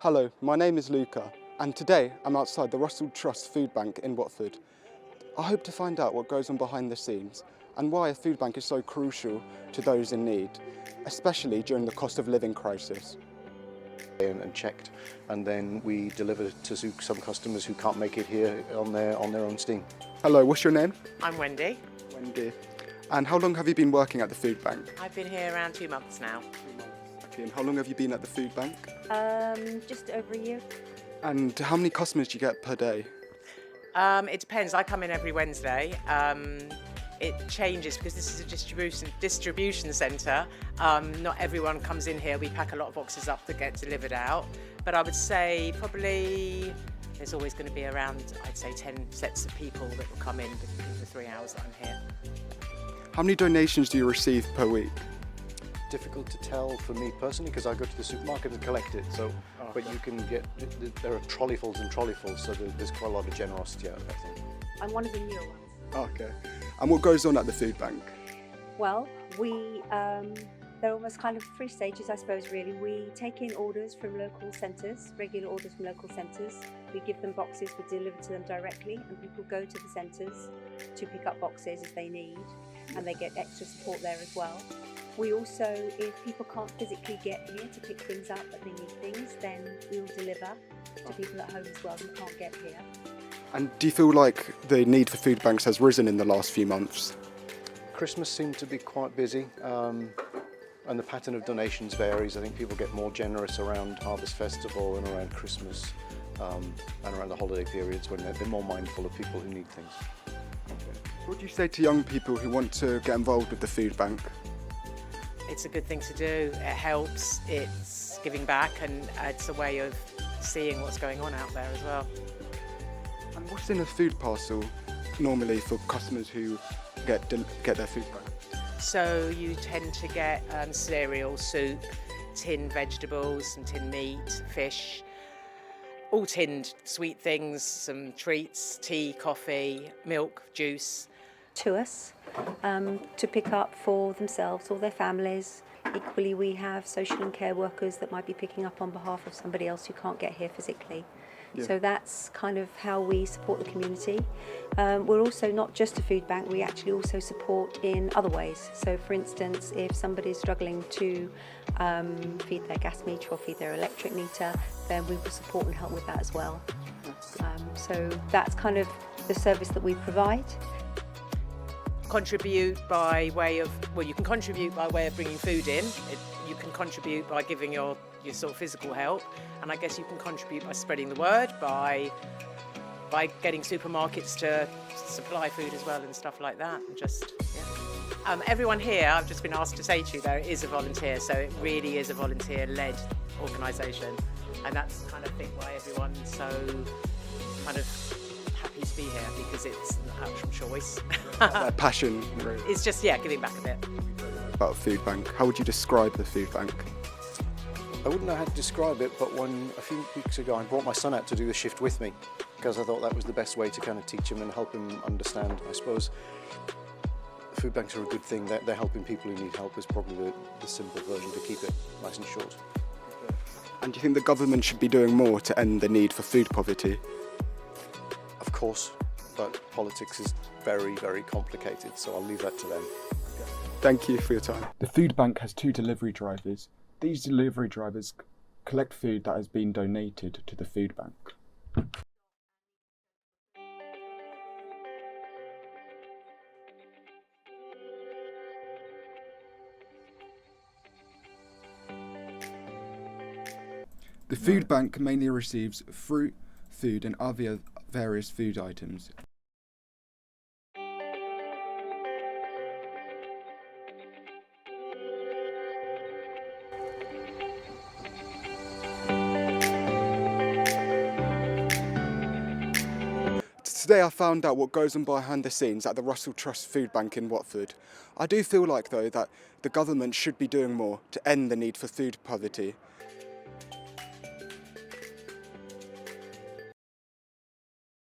Hello, my name is Luca, and today I'm outside the Russell Trust Food Bank in Watford. I hope to find out what goes on behind the scenes and why a food bank is so crucial to those in need, especially during the cost of living crisis. And checked, and then we deliver it to some customers who can't make it here on their own steam. Hello, what's your name? I'm Wendy. Wendy. And how long have you been working at the food bank? I've been here around 2 months now. Okay, and how long have you been at the food bank? Just over a year. And how many customers do you get per day? It depends. I come in every Wednesday. It changes because this is a distribution centre. Not everyone comes in here. We pack a lot of boxes up that get delivered out. But I would say probably there's always going to be around, I'd say 10 sets of people that will come in in the 3 hours that I'm here. How many donations do you receive per week? Difficult to tell for me personally because I go to the supermarket and collect it. So, but you can get, there are trolleyfuls and trolleyfuls, so there's quite a lot of generosity out there, I think. I'm one of the newer ones. Okay. And what goes on at the food bank? Well, there are almost kind of 3 stages, I suppose, really. We take in orders from local centres, regular orders from local centres. We give them boxes, we deliver to them directly, and people go to the centres to pick up boxes as they need, and they get extra support there as well. We also, if people can't physically get here to pick things up, but they need things, then we'll deliver to people at home as well who can't get here. And do you feel like the need for food banks has risen in the last few months? Christmas seemed to be quite busy, and the pattern of donations varies. I think people get more generous around Harvest Festival and around Christmas and around the holiday periods when they're more mindful of people who need things. What do you say to young people who want to get involved with the food bank? It's a good thing to do. It helps. It's giving back, and it's a way of seeing what's going on out there as well. And what's in a food parcel normally for customers who get their food bank? So you tend to get cereal, soup, tinned vegetables, some tinned meat, fish, all tinned sweet things, some treats, tea, coffee, milk, juice. To us, to pick up for themselves or their families. Equally, we have social and care workers that might be picking up on behalf of somebody else who can't get here physically. Yeah. So that's kind of how we support the community. We're also not just a food bank, we actually also support in other ways. So for instance, if somebody's struggling to feed their gas meter or feed their electric meter, then we will support and help with that as well. So that's kind of the service that we provide. Contribute by way of, well, you can contribute by way of bringing food in. You can contribute by giving your sort of physical help, and I guess you can contribute by spreading the word, by getting supermarkets to supply food as well and stuff like that. And just, yeah. Everyone here, I've just been asked to say to you, though, is a volunteer, so it really is a volunteer-led organisation, and that's kind of think why everyone's so kind of happy to be here, because it's an actual choice. Their passion. Really. It's just, yeah, giving back a bit. About a food bank, how would you describe the food bank? I wouldn't know how to describe it, but a few weeks ago I brought my son out to do the shift with me because I thought that was the best way to kind of teach him and help him understand. I suppose food banks are a good thing. They're helping people who need help is probably the simple version to keep it nice and short. And do you think the government should be doing more to end the need for food poverty? Of course, but politics is very, very complicated, so I'll leave that to them. Thank you for your time. The food bank has 2 delivery drivers. These delivery drivers collect food that has been donated to the food bank. The food bank mainly receives fruit, food and other various food items. Today I found out what goes on behind the scenes at the Russell Trust Food Bank in Watford. I do feel like, though, that the government should be doing more to end the need for food poverty,